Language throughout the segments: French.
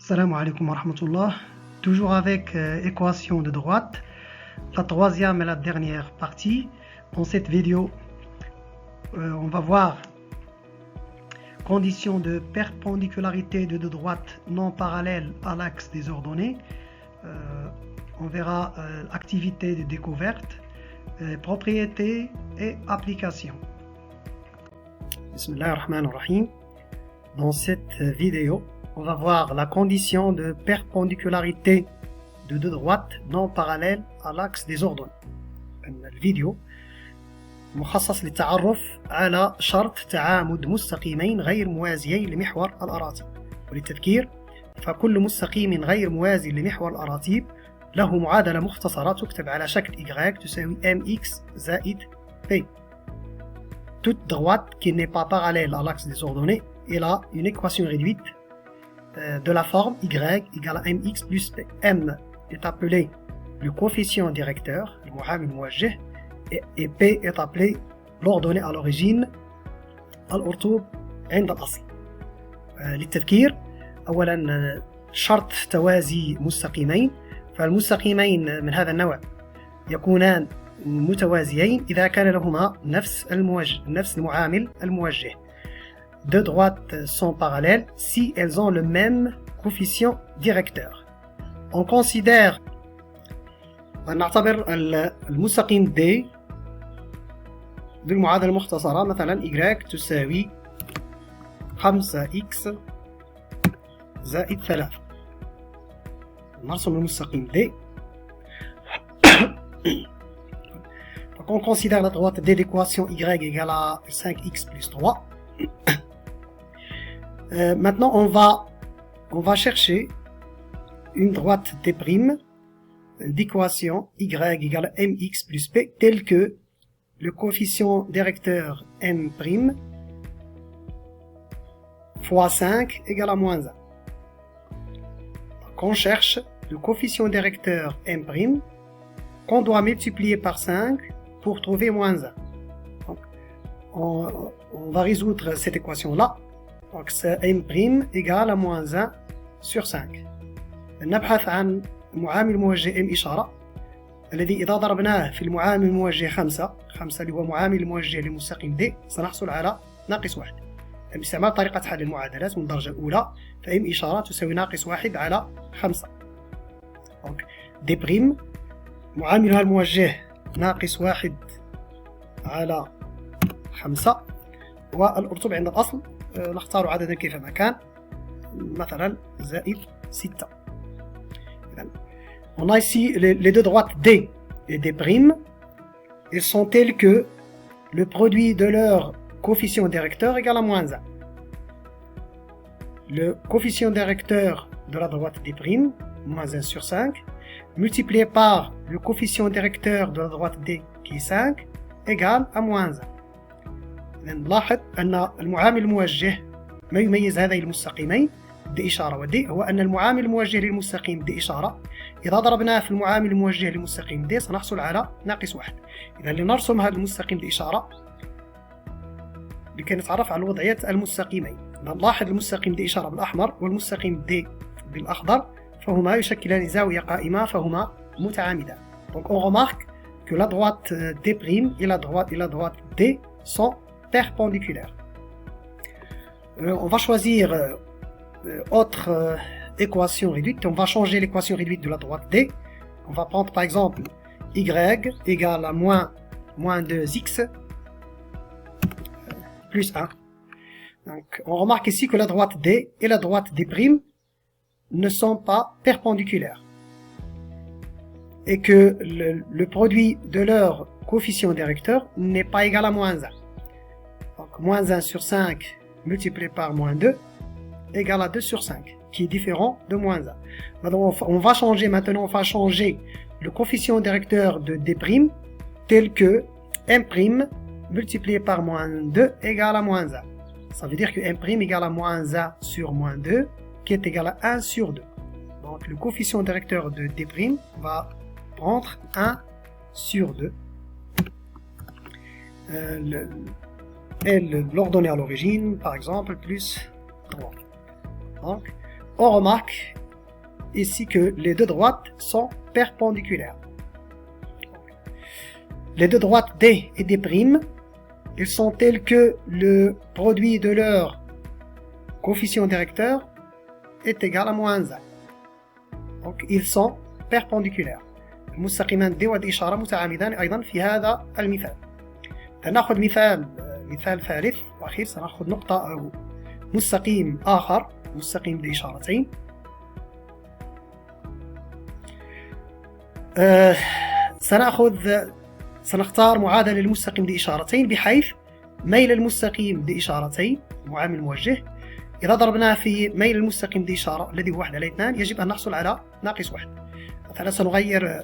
Salam alaikum wa rahmatullah. Toujours avec équation de droite, la troisième et la dernière partie. Dans cette vidéo, on va voir conditions de perpendicularité de deux droites non parallèles à l'axe des ordonnées. On verra activité de découverte, propriétés et applications. Bismillahirrahmanirrahim. Dans cette vidéo, on va voir la condition de perpendicularité de deux droites non parallèles à l'axe des ordonnées. الفيديو مخصص للتعرف على شرط تعامد مستقيمين غير موازيين لمحور الأراتيب. وللتذكير فكل مستقيم غير موازي لمحور الأراتيب له معادلة مختصرة تكتب على شكل y تساوي mx زائد p. Toute droite qui n'est pas parallèle à l'axe des ordonnées, elle a une équation réduite de la forme y égale à mx plus p. M est appelé le coefficient directeur, le muamil muwajjih, et p est appelé l'ordonnée à l'origine, الأرطوب عند الأصل. للتذكير أولا شرط توازي مستقيمين، فالمستقيمين من هذا النوع يكونان متوازيين إذا كان لهما نفس المعامل الموجه. Deux droites sont parallèles si elles ont le même coefficient directeur. On considère نعتبر المستقيم D بالمعادلة المختصرة مثلا y تساوي 5x زائد 3. نرسم المستقيم D. Donc on considère la droite D d'équation y égale à 5x plus 3. Maintenant on va chercher une droite D' d'équation y égale à mx plus p telle que le coefficient directeur m' fois 5 égale à moins 1. Donc on cherche le coefficient directeur m' qu'on doit multiplier par 5 pour trouver moins 1. Donc, on va résoudre cette équation-là. Donc c'est m' égale à moins 1 sur 5. نبحث عن معامل موجه m إشارة الذي إذا ضربناه في المعامل الموجه 5 اللي هو معامل الموجه للمستقيم D سنحصل على ناقص 1. باستعمال طريقة حل المعادلات من الدرجة الأولى فm إشارة تساوي ناقص 1 على 5. Donc D' معاملها الموجه ناقص 1 على 5 والأرطوب عند الأصل نختار عددا كيفما كان مثلا زائد 6. On a ici les deux droites D et D', elles sont telles que le produit de leur coefficient directeur égale à moins 1. Le coefficient directeur de la droite D', moins 1 sur 5, multiplié par le coefficient directeur de la droite D qui est 5 égale à moins 1. نلاحظ أن المعامل الموجه ما يميز هذين المستقيمين D إشارة و D هو أن المعامل الموجه للمستقيم D إشارة إذا ضربناه في المعامل الموجه للمستقيم D سنحصل على ناقص 1. إذا لنرسم هذا المستقيم D إشارة لكي نتعرف على وضعية المستقيمين. نلاحظ المستقيم D إشارة بالأحمر والمستقيم D بالأخضر فهما يشكلان زاوية قائمة فهما متعامدان. Donc on remarque que la droite D' et la droite D sont perpendiculaires. On va choisir autre équation réduite. On va changer l'équation réduite de la droite D. On va prendre par exemple y égale à moins 2x plus 1. Donc, on remarque ici que la droite D et la droite D' ne sont pas perpendiculaires et que le produit de leur coefficient directeur n'est pas égal à moins 1. Donc moins 1 sur 5 multiplié par moins 2 égale à 2 sur 5, qui est différent de moins 1. Maintenant, on va changer le coefficient directeur de D' tel que m' multiplié par moins 2 égale à moins 1. Ça veut dire que m' égale à moins 1 sur moins 2, qui est égal à 1 sur 2. Donc le coefficient directeur de D' va prendre 1 sur 2. L'ordonnée à l'origine, par exemple, plus 3. Donc, on remarque ici que les deux droites sont perpendiculaires. Les deux droites D et D', ils sont tels que le produit de leur coefficient directeur est égal à moins 1. Donc ils sont perpendiculaires. المستقيمان D و D إشارة متعامدان أيضا في هذا المثال. نأخذ مثال ثالث وأخير. سنأخذ نقطة أو مستقيم آخر، مستقيم D إشارتين. سنختار معادلة للمستقيم دي إشارتين بحيث ميل المستقيم دي إشارتين معامل موجه إذا ضربناه في ميل المستقيم دي إشارة الذي هو 1 على 2 يجب أن نحصل على ناقص 1. مثلا سنغير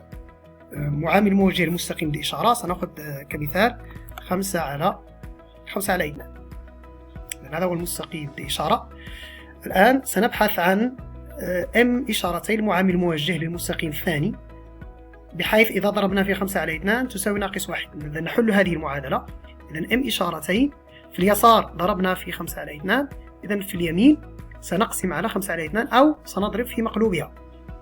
معامل موجه للمستقيم دي إشارة، سنأخذ كمثال 5 على 2. هذا هو المستقيم دي إشارة. الآن سنبحث عن M إشارتين المعامل موجه للمستقيم الثاني بحيث إذا ضربنا في 5 على 2 تساوي ناقص 1. إذا نحل هذه المعادلة. إذا M إشارتين في اليسار ضربنا في 5 على 2، إذا في اليمين سنقسم على 5 على 2 أو سنضرب في مقلوبها.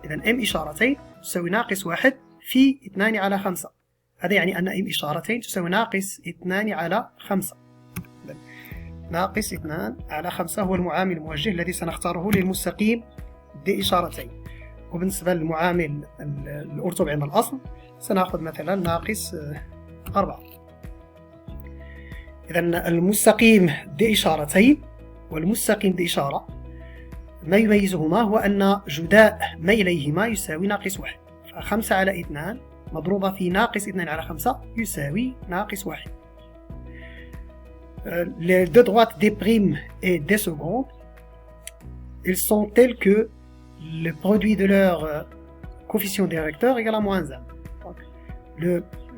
إذا M إشارتين تساوي ناقص 1 في 2 على 5. هذا يعني أن M إشارتين تساوي ناقص 2 على 5. ناقص 2 على 5 هو المعامل الموجه الذي سنختاره للمستقيم دي إشارتين. وبالنسبة للمعامل الأرتب عند الأصل سنأخذ مثلا ناقص 4. إذا المستقيم دي إشارتين والمستقيم دي إشارة ما يميزهما هو أن جداء ميليهما يساوي ناقص 1. ف5 على 2 مضروبة في ناقص 2 على 5 يساوي ناقص 1. Les deux droites des primes et des secondes, ils sont tels que le produit de leur coefficient directeur égale à moins 1. Donc,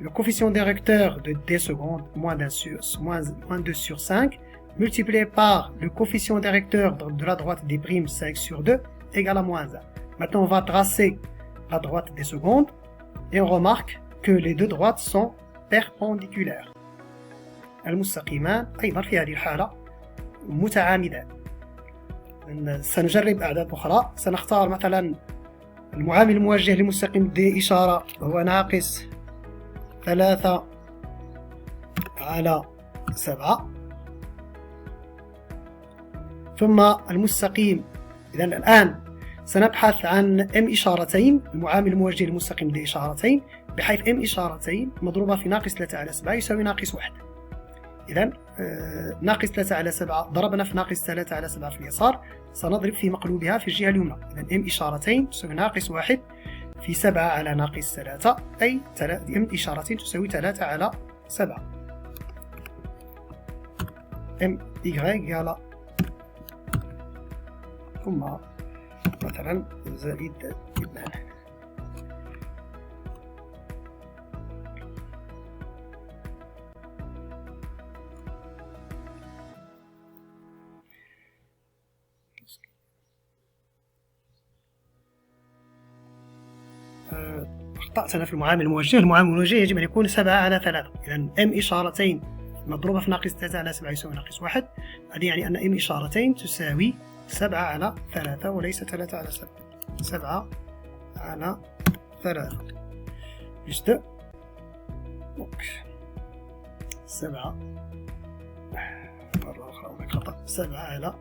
le coefficient directeur de d secondes, moins 2 sur 5, multiplié par le coefficient directeur de la droite des primes 5 sur 2 égale à moins 1. Maintenant, on va tracer la droite des secondes et on remarque que les deux droites sont perpendiculaires. المستقيمان أيضا في هذه الحالة متعامدان. سنجرب أعداد أخرى. سنختار مثلا المعامل الموجه لمستقيم دي إشارة هو ناقص 3 على 7. ثم المستقيم. إذا الآن سنبحث عن M إشارتين، المعامل الموجه لمستقيم دي إشارتين بحيث M إشارتين مضروبة في ناقص 3 على 7 يساوي ناقص 1. إذا ناقص 3 على 7 ضربنا في ناقص 3 على 7 في اليسار سنضرب في مقلوبها في الجهة اليمنى. إذا M إشارتين تساوي ناقص 1 في 7 على ناقص 3 أي M إشارتين تساوي 3 على 7. M Y على ثم مثلا زائد 2. أخطأت في المعامل الموجه. المعامل الموجه يجب أن يكون 7 على 3. إذا M إشارتين مضروبة في ناقص 3 على 7 يساوي ناقص 1. هذا يعني أن M إشارتين تساوي 7 على 3 وليس 3 على 7. 7 على 3 juste 7 مرة أخرى هناك خطأ. 7 على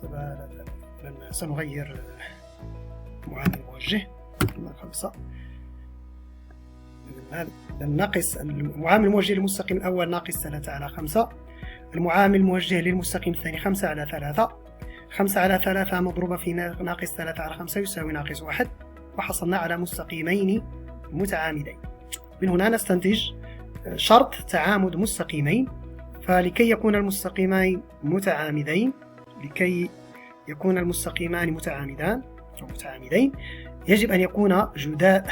3. سنغير معامل موجه 5. ناقص المعامل الموجه للمستقيم الأول ناقص 3 على 5. المعامل الموجه للمستقيم الثاني 5 على 3. 5 على 3 مضروبة في ناقص 3 على 5 يساوي ناقص 1. وحصلنا على مستقيمين متعامدين. من هنا نستنتج شرط تعامد مستقيمين. فلكي يكون المستقيمان متعامدين، لكي يكون المستقيمان متعامدين يجب أن يكون جداء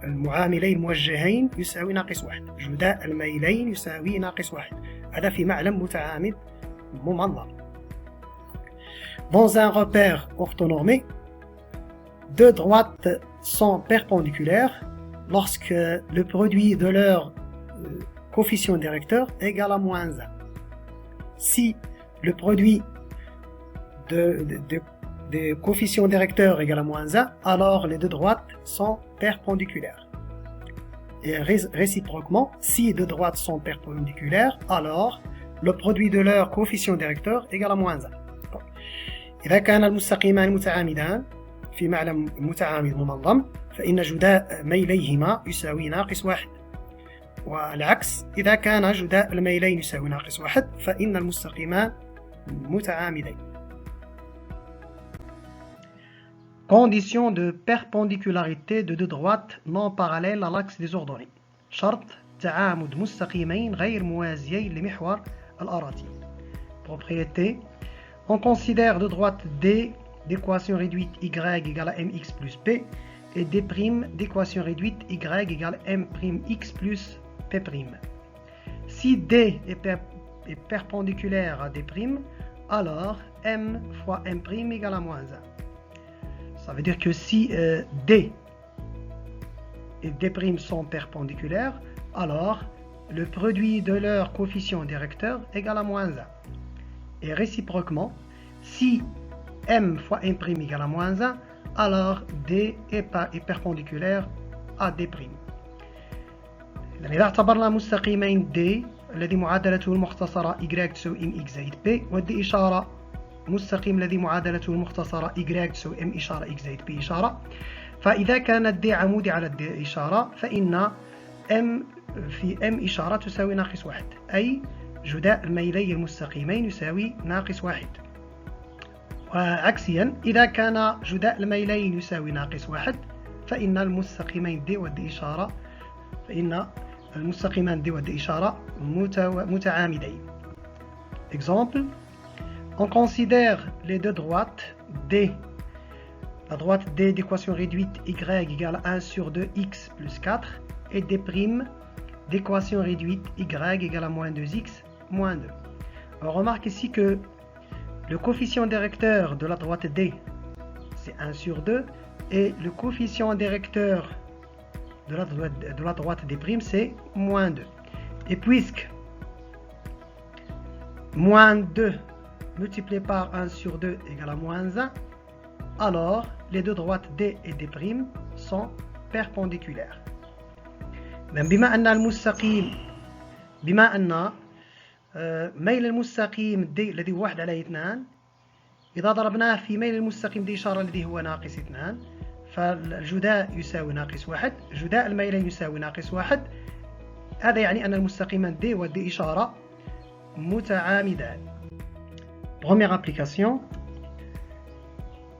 المعاملين موجهين يساوي ناقص 1. جداء الميلين يساوي ناقص 1. هذا في معلم متعامد ممنظر. Dans un repère orthonormé, deux droites sont perpendiculaires lorsque le produit de leur coefficient directeur est égal à moins 1. Si le produit des coefficients directeurs égale à moins 1, alors les deux droites sont perpendiculaires. Et réciproquement, si deux droites sont perpendiculaires, alors le produit de leur coefficient directeur égale à moins 1. إذا كان المستقيمان متعامدان في معلم متعامد منظم فإن جداء ميليهما يساوي ناقص 1. والعكس إذا كان جداء الميلين يساوي ناقص 1 فإن المستقيمان متعامدين. Condition de perpendicularité de deux droites non parallèles à l'axe des ordonnées. شرط تعامد مستقيمين غير موازيين لمحور الأراتين. Propriété. On considère deux droites D d'équation réduite Y égale à mx plus p et D' d'équation réduite Y égale à m'x plus p'. Si D est perpendiculaire à D', alors m fois m' égale à moins 1. Ça veut dire que si D et D' sont perpendiculaires, alors le produit de leur coefficient directeur égale à moins 1. Et réciproquement, si m fois m' égale à moins 1, alors D est perpendiculaire à D'. إذا اعتبرنا مستقيمين D الذي معادلته المختصرة y تساوي mx زائد p ودي إشارة مستقيم الذي معادلته المختصرة y تساوي m إشارة x زائد p إشارة، فإذا كانت D عمودي على D إشارة فإن m في m إشارة تساوي ناقص 1، أي جداء الميلي المستقيمين يساوي ناقص 1. وعكسيا إذا كان جداء الميلين يساوي ناقص 1 فإن المستقيمين D و D إشارة متعامدين. Exemple, on considère les deux droites D. La droite D d'équation réduite y égale à 1 sur 2 x plus 4 et D' d'équation réduite y égale à moins 2x moins 2. On remarque ici que le coefficient directeur de la droite D c'est 1 sur 2 et le coefficient directeur de la droite D' c'est moins 2. Et puisque moins 2 multiplié par 1 sur 2 égale à moins 1, alors les deux droites D et D' sont perpendiculaires. بما أن ميل المستقيم D الذي هو 1 على 2 إذا ضربناه في ميل المستقيم D إشارة الذي هو ناقص 2 فالجداء يساوي ناقص 1، جداء الميلين يساوي ناقص 1. هذا يعني أن المستقيمان D و D إشارة متعامدان. Première application,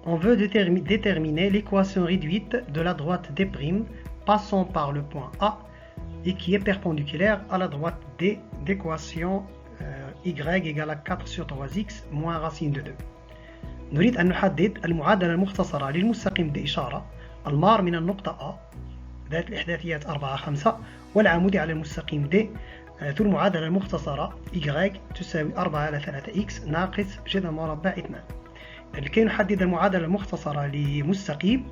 on veut déterminer l'équation réduite de la droite D' passant par le point A et qui est perpendiculaire à la droite D d'équation y égale à 4 sur 3x moins racine de 2. نريد أن نحدد المعادلة المختصرة للمستقيم D إشارة المار من النقطة A ذات الإحداثيات 4 5 والعمودي على المستقيم D ذو المعادلة المختصرة y تساوي 4 على 3x ناقص جذر مربع 2. لكي نحدد المعادلة المختصرة لمستقيم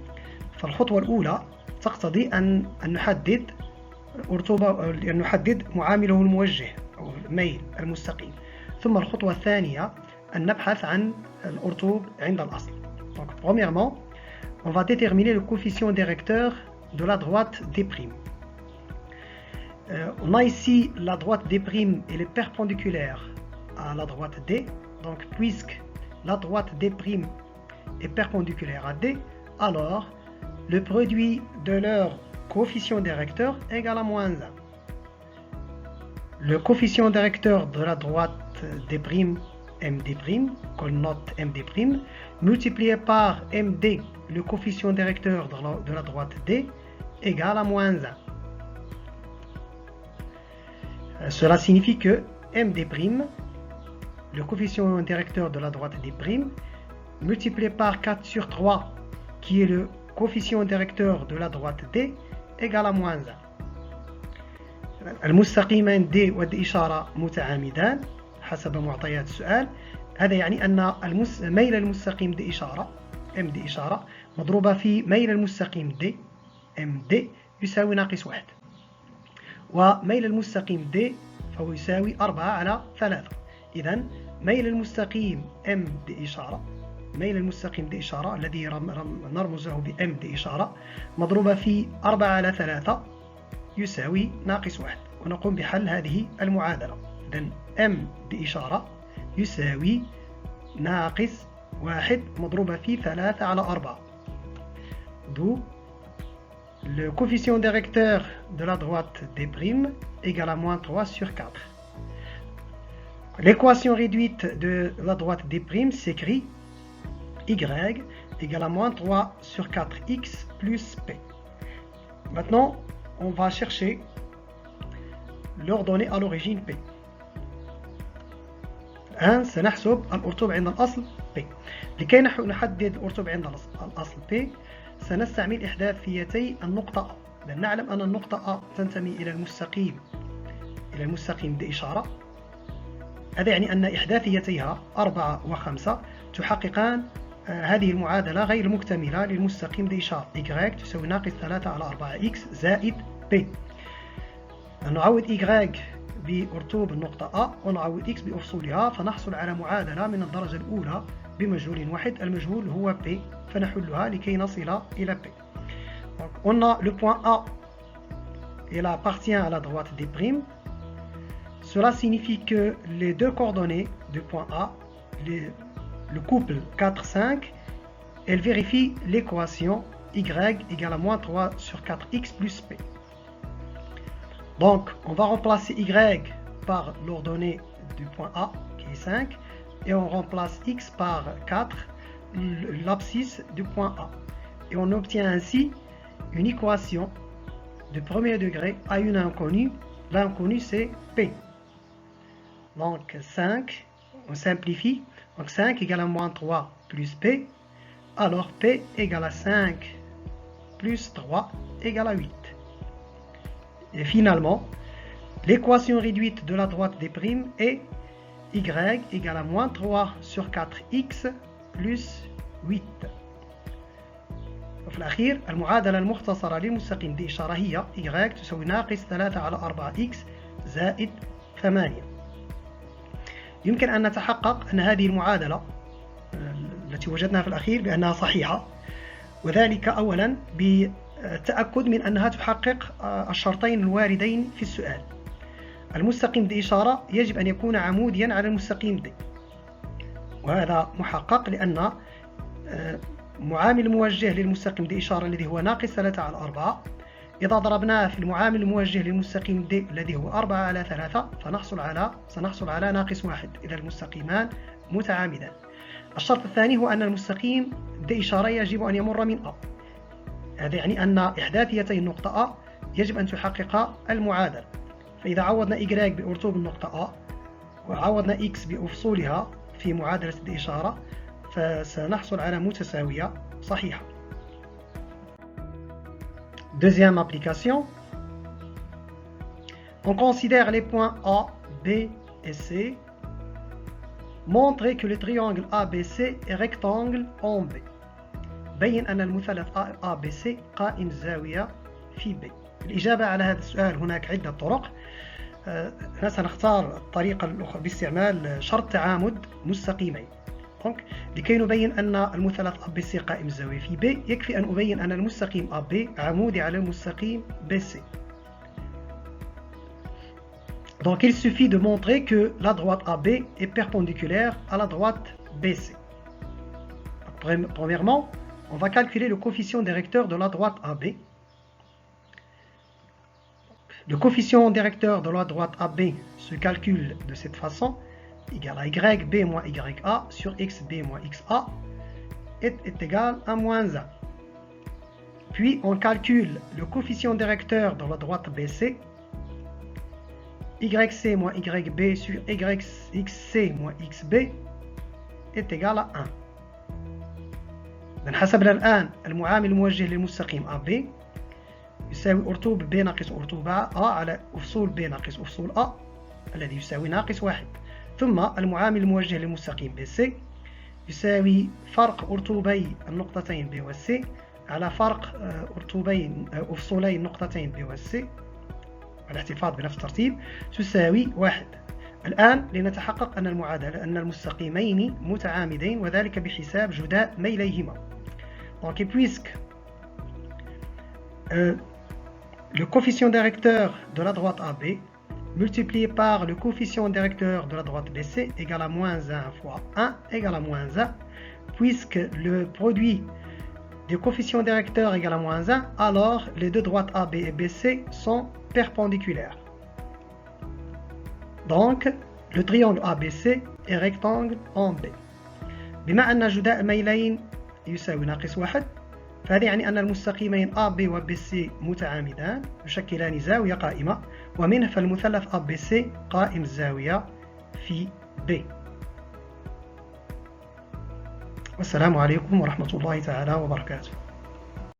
فالخطوة الأولى تقتضي أن نحدد معامله الموجه أو الميل المستقيم، ثم الخطوة الثانية أن نبحث عن الأرطوب عند الأصل. Donc, premièrement, on va déterminer le coefficient directeur de la droite D'. On a ici la droite D', elle est perpendiculaire à la droite D. Donc, puisque la droite D' est perpendiculaire à D, alors le produit de leur coefficient directeur est égal à moins 1. Le coefficient directeur de la droite D', MD', qu'on note MD', multiplié par MD, le coefficient directeur de la droite D, égale à moins 1. Cela signifie que MD', le coefficient directeur de la droite D', multiplié par 4 sur 3, qui est le coefficient directeur de la droite D, égale à moins 1. المستقيمان D و D إشارة متعامدان حسب معطيات السؤال. هذا يعني أن ميل المستقيم D إشارة MD إشارة مضروبة في ميل المستقيم D MD يساوي ناقص 1، وميل المستقيم D فهو يساوي 4 على 3. إذن ميل المستقيم M دي إشارة، ميل المستقيم دي إشارة الذي نرمز له ب M دي إشارة مضروبة في 4/3 يساوي -1، ونقوم بحل هذه المعادلة. إذن M دي إشارة يساوي -1 مضروبة في 3/4. D'où le coefficient directeur de la droite des primes égale à -3/4. L'équation réduite de la droite des primes s'écrit y égale à -3/4x plus p. Maintenant, on va chercher l'ordonnée à l'origine p. الآن سنحسب الأرتوب عند الأصل p. لكي نحدد الأرتوب عند الأصل p سنستعمل إحداثيتي النقطة A، لأن نعلم أن النقطة A تنتمي إلى المستقيم دي إشارة. هذا يعني أن إحداثيتيها 4 و5 تحققان هذه المعادلة غير المكتملة للمستقيم دي إشارة y تساوي -3/4x زائد p. نعوض y بأرتوب النقطة A ونعوض x بأفصولها، فنحصل على معادلة من الدرجة الأولى بمجهول واحد. المجهول هو p، فنحلها لكي نصل إلى p. Donc, on a le point A, il appartient à la droite des primes. Cela signifie que les deux coordonnées du point A, le couple 4,5, elle vérifie l'équation y égale à -3/4x plus p. Donc, on va remplacer y par l'ordonnée du point A, qui est 5, et on remplace x par 4, l'abscisse du point A. Et on obtient ainsi une équation de premier degré à une inconnue. L'inconnue, c'est p. Donc 5, on simplifie. Donc 5 égale à -3 plus p. Alors p égale à 5 plus 3 égale à 8. Et finalement, l'équation réduite de la droite des primes est y égale à -3/4x plus 8. وفي الأخير المعادلة المختصرة للمستقيم دي إشارة هي y تساوي -3/4x زائد 8. يمكن أن نتحقق أن هذه المعادلة التي وجدناها في الأخير بأنها صحيحة، وذلك أولا بالتأكد من أنها تحقق الشرطين الواردين في السؤال. المستقيم دي إشارة يجب أن يكون عموديا على المستقيم دي، وهذا محقق لأن معامل موجه للمستقيم دي إشارة الذي هو -3/4 إذا ضربناه في المعامل الموجه للمستقيم دي الذي هو 4/3 سنحصل على -1 إذا المستقيمان متعامدان. الشرط الثاني هو أن المستقيم دي إشارة يجب أن يمر من A. هذا يعني أن إحداثيتي النقطة A يجب أن تحقق المعادلة. فإذا عوضنا y بأرتوب النقطة A وعوضنا x بأفصولها في معادلة دي إشارة فسنحصل على متساوية صحيحة. Deuxième application, on considère les points A, B et C. Montrer que le triangle ABC est rectangle en B. بين أن المثلث ABC قائم الزاوية في B. الإجابة على هذا السؤال هناك عدة طرق. سنختار الطريقة الأخرى باستعمال شرط تعامد مستقيمين. لكي نبين أن المثلث ABC قائم الزاوية في B يكفي أن أبين أن المستقيم AB عمودي على المستقيم BC. Donc il suffit de montrer que la droite AB est perpendiculaire à la droite BC. Premièrement, on va calculer le coefficient directeur de la droite AB. Le coefficient directeur de la droite AB se calcule de cette façon, égal à YB moins YA sur XB moins XA est égal à -1. Puis on calcule le coefficient directeur de la droite BC, YC moins YB sur YXC moins XB est égal à 1. حسبنا الآن المعامل الموجه للمستقيم AB يساوي أرتوب B ناقص أرتوب A على أفصول B ناقص أفصول A الذي يساوي -1. ثم المعامل الموجه للمستقيم BC يساوي فرق أرتوبي النقطتين B و C على فرق أفصولي النقطتين B و C، الاحتفاظ بنفس الترتيب، تساوي 1. الآن لنتحقق أن المعادلة أن المستقيمين متعامدين وذلك بحساب جداء ميليهما. Donc, et puisque le coefficient directeur de la droite AB multiplié par le coefficient directeur de la droite BC égale à moins 1 fois 1 égale à moins 1, puisque le produit des coefficients directeurs égale à moins 1, alors les deux droites AB et BC sont perpendiculaires. Donc, le triangle ABC est rectangle en B. بما أن جداء الميلين يساوي ناقص 1، فهذا يعني أن المستقيمين AB و BC متعامدان يشكلان زاوية قائمة، ومنه فالمثلث ABC قائم الزاوية في B. والسلام عليكم ورحمة الله تعالى وبركاته.